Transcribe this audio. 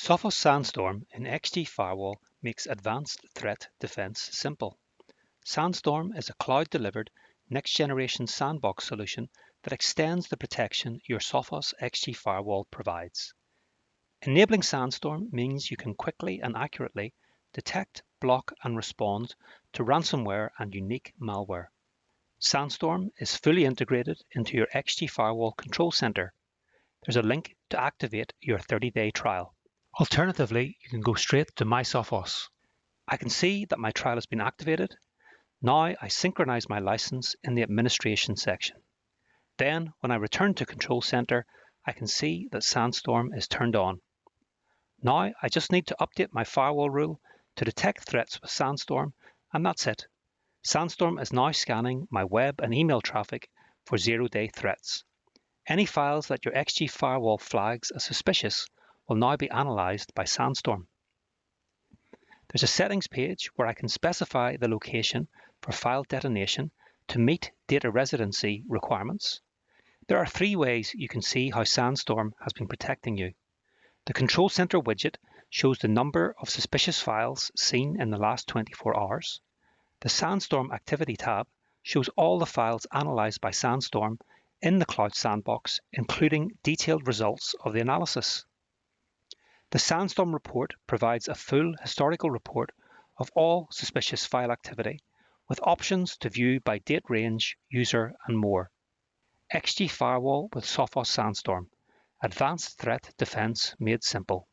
Sophos Sandstorm in XG Firewall makes advanced threat defense simple. Sandstorm is a cloud-delivered, next-generation sandbox solution that extends the protection your Sophos XG Firewall provides. Enabling Sandstorm means you can quickly and accurately detect, block, and respond to ransomware and unique malware. Sandstorm is fully integrated into your XG Firewall control center. There's a link to activate your 30-day trial. Alternatively, you can go straight to My Sophos. I can see that my trial has been activated. Now I synchronize my license in the administration section. Then, when I return to Control Center, I can see that Sandstorm is turned on. Now I just need to update my firewall rule to detect threats with Sandstorm, and that's it. Sandstorm is now scanning my web and email traffic for zero-day threats. Any files that your XG Firewall flags as suspicious will now be analyzed by Sandstorm. There's a settings page where I can specify the location for file detonation to meet data residency requirements. There are 3 ways you can see how Sandstorm has been protecting you. The Control Center widget shows the number of suspicious files seen in the last 24 hours. The Sandstorm Activity tab shows all the files analyzed by Sandstorm in the Cloud Sandbox, including detailed results of the analysis. The Sandstorm report provides a full historical report of all suspicious file activity, with options to view by date range, user, and more. XG Firewall with Sophos Sandstorm. Advanced threat defense made simple.